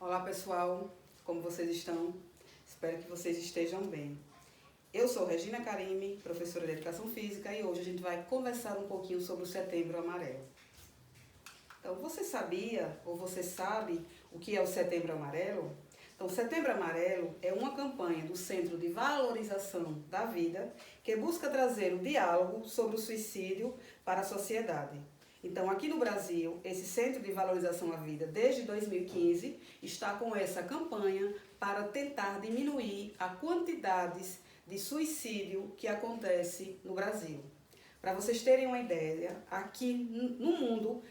Olá pessoal, como vocês estão? Espero que vocês estejam bem. Eu sou Regina Karime, professora de Educação Física, e hoje a gente vai conversar um pouquinho sobre o Setembro Amarelo. Então, você sabia ou você sabe o que é o Setembro Amarelo? Então, o Setembro Amarelo é uma campanha do Centro de Valorização da Vida que busca trazer o diálogo sobre o suicídio para a sociedade. Então, aqui no Brasil, esse Centro de Valorização à Vida, desde 2015, está com essa campanha para tentar diminuir a quantidade de suicídio que acontece no Brasil. Para vocês terem uma ideia, aqui no mundo,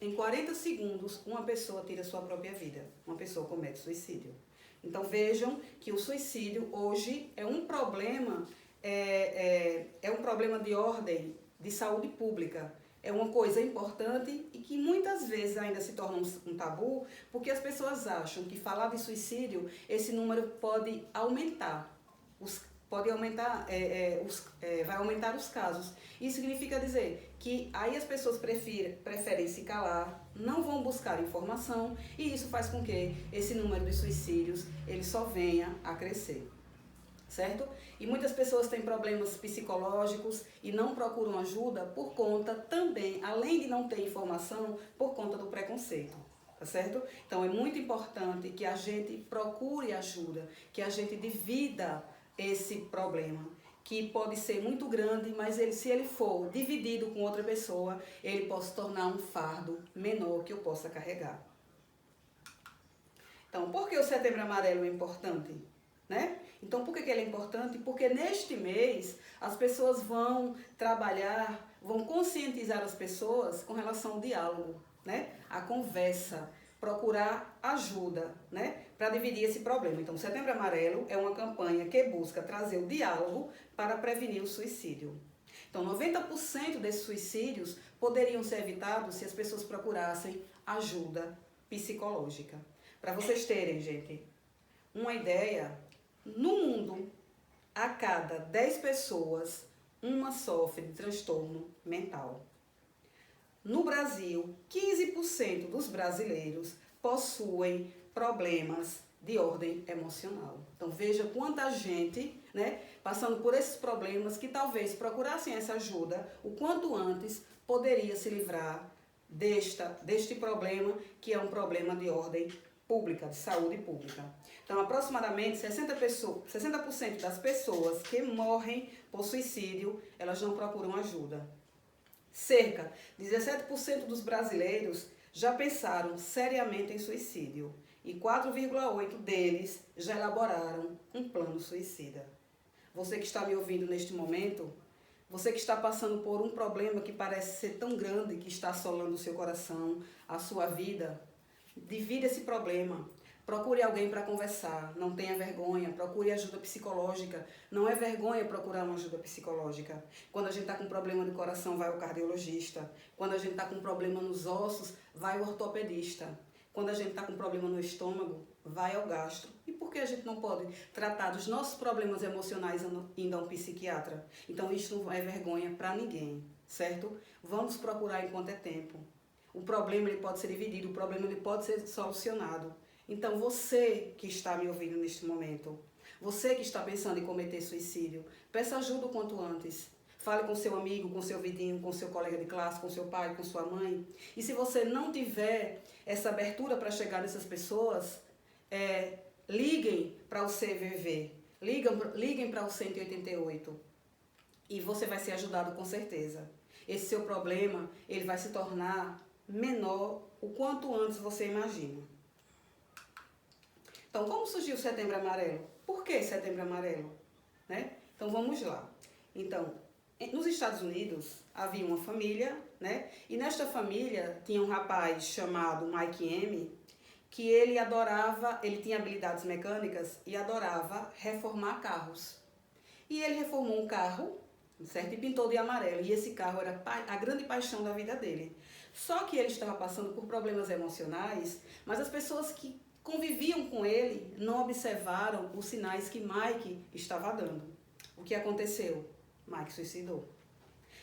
em 40 segundos, uma pessoa tira sua própria vida. Uma pessoa comete suicídio. Então vejam que o suicídio hoje é um problema, é um problema de ordem de saúde pública. É uma coisa importante e que muitas vezes ainda se torna um tabu, porque as pessoas acham que falar de suicídio, esse número pode aumentar. Vai aumentar os casos. Isso significa dizer que aí as pessoas preferem se calar, não vão buscar informação, e isso faz com que esse número de suicídios ele só venha a crescer. Certo? E muitas pessoas têm problemas psicológicos e não procuram ajuda por conta também, além de não ter informação, por conta do preconceito. Tá certo? Então é muito importante que a gente procure ajuda, que a gente divida esse problema, que pode ser muito grande, mas se ele for dividido com outra pessoa, ele pode se tornar um fardo menor que eu possa carregar. Então, por que o Setembro Amarelo é importante? Né? Então, por que ele é importante? Porque neste mês as pessoas vão trabalhar, vão conscientizar as pessoas com relação ao diálogo, né? A conversa, procurar ajuda, né? Para dividir esse problema. Então, o Setembro Amarelo é uma campanha que busca trazer o diálogo para prevenir o suicídio. Então, 90% desses suicídios poderiam ser evitados se as pessoas procurassem ajuda psicológica. Para vocês terem, gente, uma ideia, no mundo, a cada 10 pessoas, uma sofre de transtorno mental. No Brasil, 15% dos brasileiros possuem problemas de ordem emocional. Então veja quanta gente, né, passando por esses problemas que talvez procurassem essa ajuda o quanto antes poderia se livrar deste problema, que é um problema de ordem pública, de saúde pública. Então, aproximadamente 60% das pessoas que morrem por suicídio, elas não procuram ajuda. Cerca de 17% dos brasileiros já pensaram seriamente em suicídio e 4,8% deles já elaboraram um plano suicida. Você que está me ouvindo neste momento, você que está passando por um problema que parece ser tão grande que está assolando o seu coração, a sua vida, divida esse problema. Procure alguém para conversar, não tenha vergonha, procure ajuda psicológica. Não é vergonha procurar uma ajuda psicológica. Quando a gente está com problema de coração, vai ao cardiologista. Quando a gente está com problema nos ossos, vai ao ortopedista. Quando a gente está com problema no estômago, vai ao gastro. E por que a gente não pode tratar dos nossos problemas emocionais indo a um psiquiatra? Então isso não é vergonha para ninguém, certo? Vamos procurar enquanto é tempo. O problema ele pode ser dividido, o problema ele pode ser solucionado. Então você que está me ouvindo neste momento, você que está pensando em cometer suicídio, peça ajuda o quanto antes. Fale com seu amigo, com seu vizinho, com seu colega de classe, com seu pai, com sua mãe. E se você não tiver essa abertura para chegar nessas pessoas, liguem para o CVV, liguem para o 188 e você vai ser ajudado com certeza. Esse seu problema ele vai se tornar menor o quanto antes você imagina. Então, como surgiu o Setembro Amarelo? Por que Setembro Amarelo? Né? Então, vamos lá. Então, nos Estados Unidos havia uma família, né? E nesta família tinha um rapaz chamado Mike M, que ele tinha habilidades mecânicas e adorava reformar carros. E ele reformou um carro, certo? E pintou de amarelo. E esse carro era a grande paixão da vida dele. Só que ele estava passando por problemas emocionais, mas as pessoas que conviviam com ele não observaram os sinais que Mike estava dando. O que aconteceu? Mike suicidou.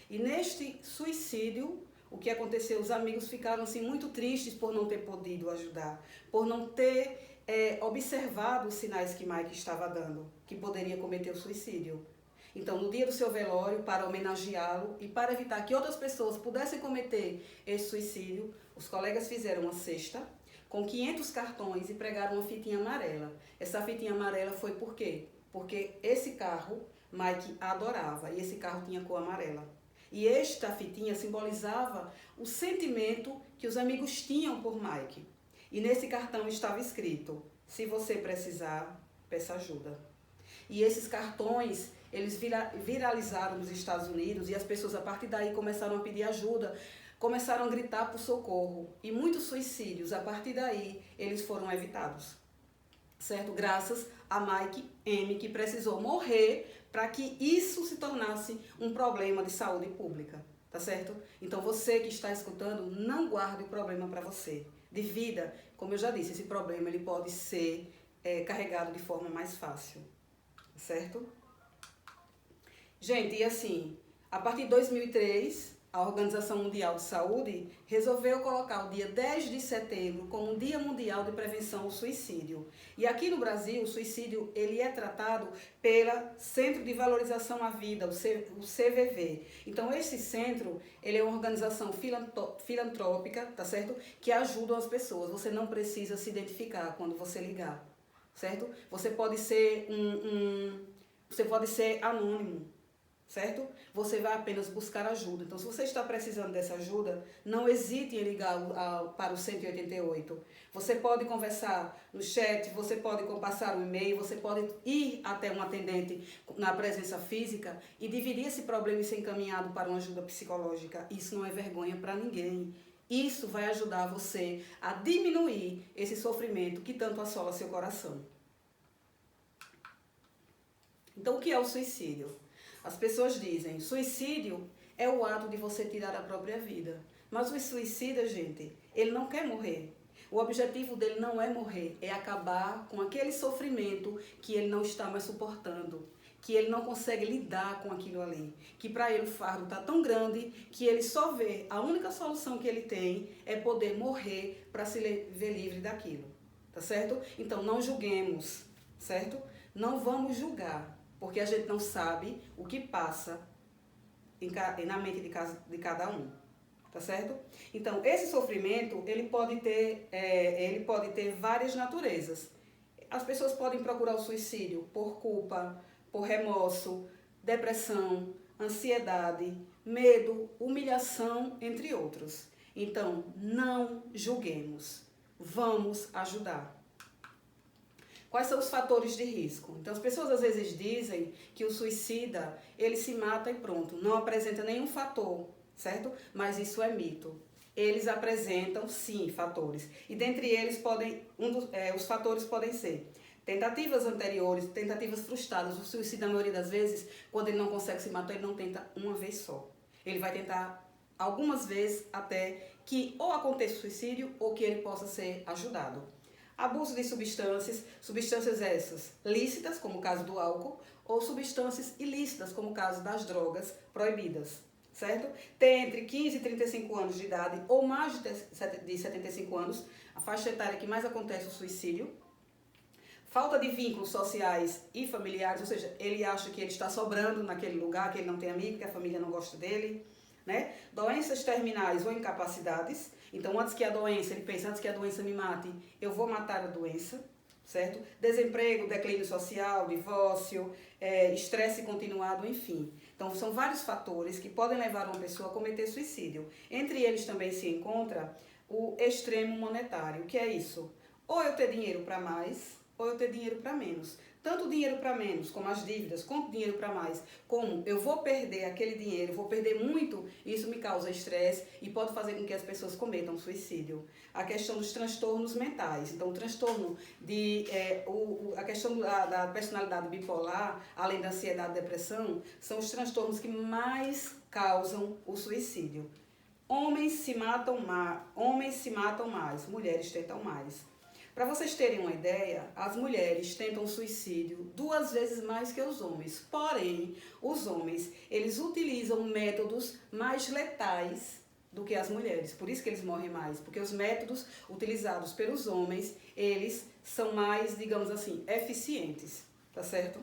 E neste suicídio, o que aconteceu? Os amigos ficaram assim, muito tristes por não ter podido ajudar, por não ter observado os sinais que Mike estava dando, que poderia cometer o suicídio. Então, no dia do seu velório, para homenageá-lo e para evitar que outras pessoas pudessem cometer esse suicídio, os colegas fizeram uma cesta com 500 cartões e pregaram uma fitinha amarela. Essa fitinha amarela foi por quê? Porque esse carro Mike adorava e esse carro tinha cor amarela. E esta fitinha simbolizava o sentimento que os amigos tinham por Mike. E nesse cartão estava escrito: se você precisar, peça ajuda. E esses cartões, eles viralizaram nos Estados Unidos e as pessoas a partir daí começaram a pedir ajuda, começaram a gritar por socorro. E muitos suicídios, a partir daí, eles foram evitados. Certo? Graças a Mike M, que precisou morrer para que isso se tornasse um problema de saúde pública. Tá certo? Então você que está escutando, não guarde o problema para você. De vida, como eu já disse, esse problema ele pode ser carregado de forma mais fácil. Certo? Gente, e assim, a partir de 2003, a Organização Mundial de Saúde resolveu colocar o dia 10 de setembro como um Dia Mundial de Prevenção ao Suicídio. E aqui no Brasil, o suicídio ele é tratado pela Centro de Valorização à Vida, o CVV. Então, esse centro, ele é uma organização filantrópica, tá certo? Que ajuda as pessoas. Você não precisa se identificar quando você ligar, certo? Você pode ser você pode ser anônimo, certo? Você vai apenas buscar ajuda. Então, se você está precisando dessa ajuda, não hesite em ligar para o 188. Você pode conversar no chat, você pode passar um e-mail, você pode ir até um atendente na presença física e dividir esse problema e ser encaminhado para uma ajuda psicológica. Isso não é vergonha para ninguém. Isso vai ajudar você a diminuir esse sofrimento que tanto assola seu coração. Então, o que é o suicídio? As pessoas dizem, suicídio é o ato de você tirar a própria vida. Mas o suicida, gente, ele não quer morrer. O objetivo dele não é morrer, é acabar com aquele sofrimento que ele não está mais suportando, que ele não consegue lidar com aquilo ali, que para ele o fardo está tão grande que ele só vê, a única solução que ele tem é poder morrer para se ver livre daquilo, tá certo? Então não julguemos, certo? Não vamos julgar, porque a gente não sabe o que passa na mente de cada um, tá certo? Então, esse sofrimento, ele pode ter várias naturezas. As pessoas podem procurar o suicídio por culpa, por remorso, depressão, ansiedade, medo, humilhação, entre outros. Então, não julguemos. Vamos ajudar. Quais são os fatores de risco? Então, as pessoas às vezes dizem que o suicida, ele se mata e pronto, não apresenta nenhum fator, certo? Mas isso é mito. Eles apresentam, sim, fatores. E dentre eles, os fatores podem ser tentativas anteriores, tentativas frustradas. O suicida, na maioria das vezes, quando ele não consegue se matar, ele não tenta uma vez só. Ele vai tentar algumas vezes até que ou aconteça o suicídio ou que ele possa ser ajudado. Abuso de substâncias essas lícitas, como o caso do álcool, ou substâncias ilícitas, como o caso das drogas proibidas, certo? Tem entre 15 e 35 anos de idade, ou mais de 75 anos, a faixa etária que mais acontece o suicídio. Falta de vínculos sociais e familiares, ou seja, ele acha que ele está sobrando naquele lugar, que ele não tem amigo, que a família não gosta dele, né? Doenças terminais ou incapacidades. Então, antes que a doença me mate, eu vou matar a doença, certo? Desemprego, declínio social, divórcio, estresse continuado, enfim. Então, são vários fatores que podem levar uma pessoa a cometer suicídio. Entre eles também se encontra o extremo monetário. O que é isso? Ou eu ter dinheiro para mais, ou eu ter dinheiro para menos. Tanto dinheiro para menos, como as dívidas, quanto dinheiro para mais, como eu vou perder aquele dinheiro, vou perder muito, isso me causa estresse e pode fazer com que as pessoas cometam suicídio. A questão dos transtornos mentais, então o transtorno a questão da personalidade bipolar, além da ansiedade e depressão, são os transtornos que mais causam o suicídio. Homens se matam mais, mulheres tentam mais. Para vocês terem uma ideia, as mulheres tentam suicídio 2 vezes mais que os homens. Porém, os homens, eles utilizam métodos mais letais do que as mulheres. Por isso que eles morrem mais, porque os métodos utilizados pelos homens, eles são mais, digamos assim, eficientes, tá certo?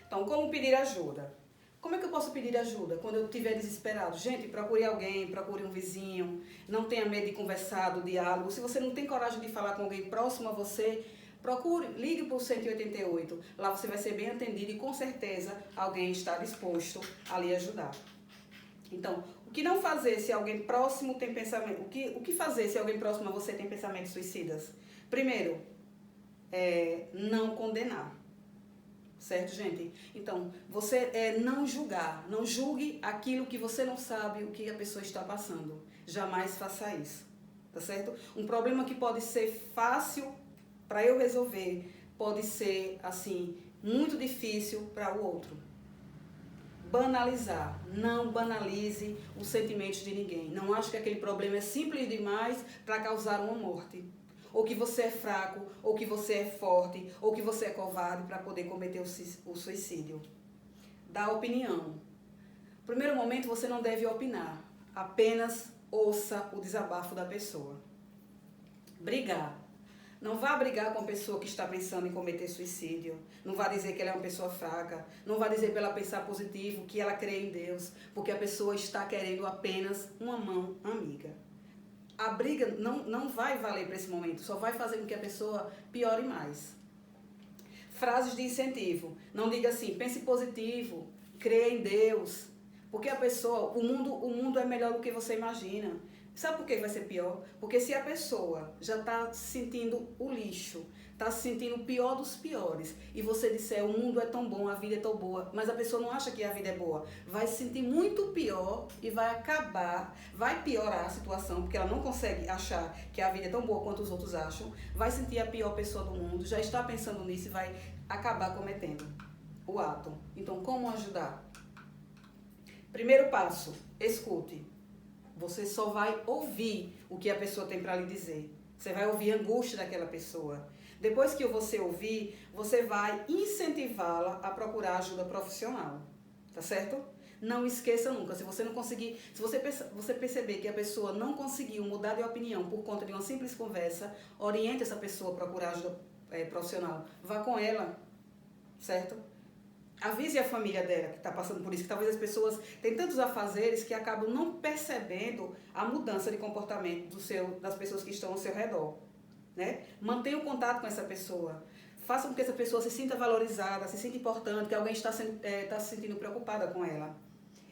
Então, como pedir ajuda? Como é que eu posso pedir ajuda quando eu estiver desesperado? Gente, procure alguém, procure um vizinho, não tenha medo de conversar, do diálogo. Se você não tem coragem de falar com alguém próximo a você, procure, ligue para o 188. Lá você vai ser bem atendido e com certeza alguém está disposto a lhe ajudar. Então, o que não fazer se alguém próximo tem pensamento... O que fazer se alguém próximo a você tem pensamentos suicidas? Primeiro, não condenar. Certo, gente? Então, você não julgar. Não julgue aquilo que você não sabe o que a pessoa está passando. Jamais faça isso. Tá certo? Um problema que pode ser fácil para eu resolver, pode ser, assim, muito difícil para o outro. Banalizar. Não banalize os sentimentos de ninguém. Não ache que aquele problema é simples demais para causar uma morte. Ou que você é fraco, ou que você é forte, ou que você é covarde para poder cometer o suicídio. Dá opinião. No primeiro momento você não deve opinar, apenas ouça o desabafo da pessoa. Brigar. Não vá brigar com a pessoa que está pensando em cometer suicídio. Não vá dizer que ela é uma pessoa fraca. Não vá dizer para ela pensar positivo, que ela crê em Deus, porque a pessoa está querendo apenas uma mão amiga. A briga não vai valer para esse momento, só vai fazer com que a pessoa piore mais. Frases de incentivo. Não diga assim, pense positivo, creia em Deus, porque a pessoa, o mundo é melhor do que você imagina. Sabe por que vai ser pior? Porque se a pessoa já está sentindo o lixo, está se sentindo o pior dos piores, e você disser, o mundo é tão bom, a vida é tão boa, mas a pessoa não acha que a vida é boa, vai se sentir muito pior e vai piorar a situação, porque ela não consegue achar que a vida é tão boa quanto os outros acham, vai sentir a pior pessoa do mundo, já está pensando nisso e vai acabar cometendo o ato. Então, como ajudar? Primeiro passo, escute. Você só vai ouvir o que a pessoa tem para lhe dizer. Você vai ouvir a angústia daquela pessoa. Depois que você ouvir, você vai incentivá-la a procurar ajuda profissional. Tá certo? Não esqueça nunca. Se você não conseguir, se você perceber que a pessoa não conseguiu mudar de opinião por conta de uma simples conversa, oriente essa pessoa a procurar ajuda profissional. Vá com ela. Certo? Avise a família dela que está passando por isso, que talvez as pessoas têm tantos afazeres que acabam não percebendo a mudança de comportamento das pessoas que estão ao seu redor. Né? Mantenha o contato com essa pessoa. Faça com que essa pessoa se sinta valorizada, se sinta importante, que alguém está se sentindo preocupada com ela.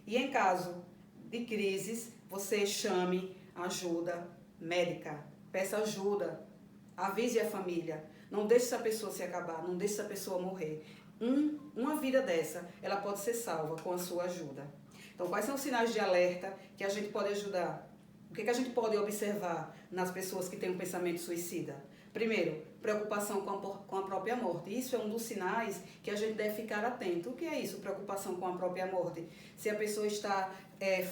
E em caso de crises, você chame ajuda médica. Peça ajuda. Avise a família. Não deixe essa pessoa se acabar, não deixe essa pessoa morrer. Uma vida dessa, ela pode ser salva com a sua ajuda. Então, quais são os sinais de alerta que a gente pode ajudar? O que a gente pode observar nas pessoas que têm um pensamento suicida? Primeiro, preocupação com a própria morte. Isso é um dos sinais que a gente deve ficar atento. O que é isso, preocupação com a própria morte? Se a pessoa está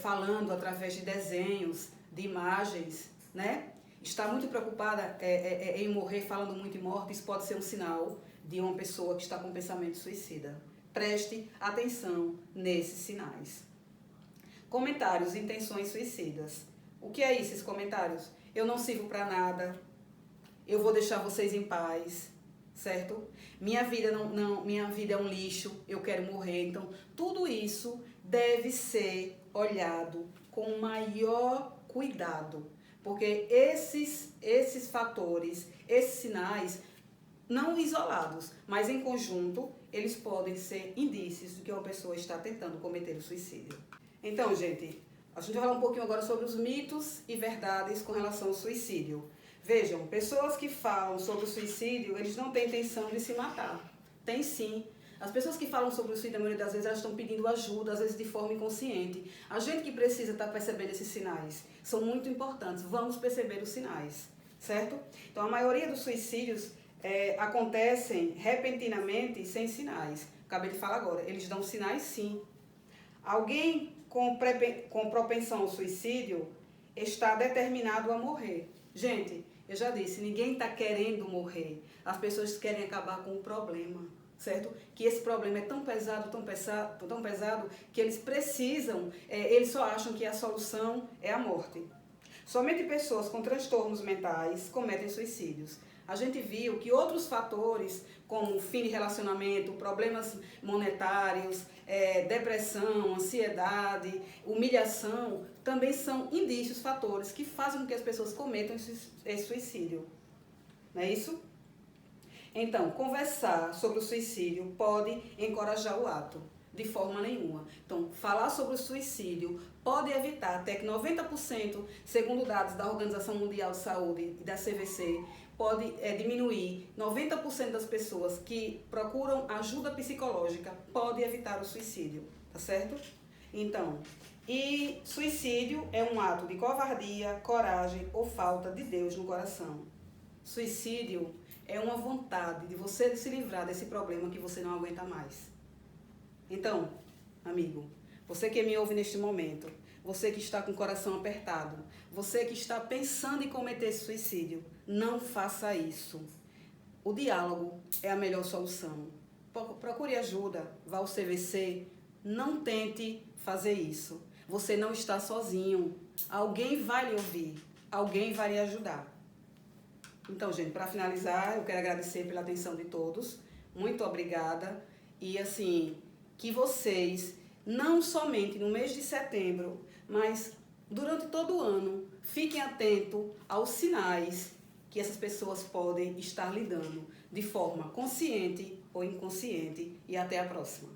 falando através de desenhos, de imagens, né? Está muito preocupada em morrer, falando muito em morte, isso pode ser um sinal de uma pessoa que está com pensamento suicida. Preste atenção nesses sinais. Comentários, intenções suicidas. O que é isso, esses comentários? Eu não sirvo para nada, eu vou deixar vocês em paz, certo? Minha vida minha vida é um lixo, eu quero morrer. Então, tudo isso deve ser olhado com o maior cuidado, porque esses fatores, esses sinais, não isolados, mas em conjunto, eles podem ser indícios de que uma pessoa está tentando cometer o suicídio. Então, gente, a gente vai falar um pouquinho agora sobre os mitos e verdades com relação ao suicídio. Vejam, pessoas que falam sobre o suicídio, eles não têm intenção de se matar. Tem sim. As pessoas que falam sobre o suicídio, a maioria das vezes, elas estão pedindo ajuda, às vezes de forma inconsciente. A gente que precisa estar percebendo esses sinais são muito importantes. Vamos perceber os sinais, certo? Então, a maioria dos suicídios acontecem repentinamente sem sinais. Acabei de falar agora, eles dão sinais sim. Alguém com propensão ao suicídio está determinado a morrer. Gente, eu já disse, ninguém está querendo morrer. As pessoas querem acabar com o problema. certo? Que esse problema é tão pesado, que eles precisam, eles só acham que a solução é a morte. Somente pessoas com transtornos mentais cometem suicídios. A gente viu que outros fatores, como fim de relacionamento, problemas monetários, depressão, ansiedade, humilhação, também são indícios, fatores que fazem com que as pessoas cometam esse suicídio. Não é isso? Então, conversar sobre o suicídio pode encorajar o ato, de forma nenhuma. Então, falar sobre o suicídio pode evitar até que 90%, segundo dados da Organização Mundial de Saúde e da CVC, pode diminuir 90% das pessoas que procuram ajuda psicológica, pode evitar o suicídio, tá certo? Então, e suicídio é um ato de covardia, coragem ou falta de Deus no coração. Suicídio é uma vontade de você se livrar desse problema que você não aguenta mais. Então, amigo, você que me ouve neste momento, você que está com o coração apertado, você que está pensando em cometer esse suicídio, não faça isso. O diálogo é a melhor solução. Procure ajuda, vá ao CVC, não tente fazer isso. Você não está sozinho, alguém vai lhe ouvir, alguém vai lhe ajudar. Então, gente, para finalizar, eu quero agradecer pela atenção de todos. Muito obrigada. E, assim, que vocês, não somente no mês de setembro, mas durante todo o ano, fiquem atentos aos sinais que essas pessoas podem estar lidando de forma consciente ou inconsciente. E até a próxima.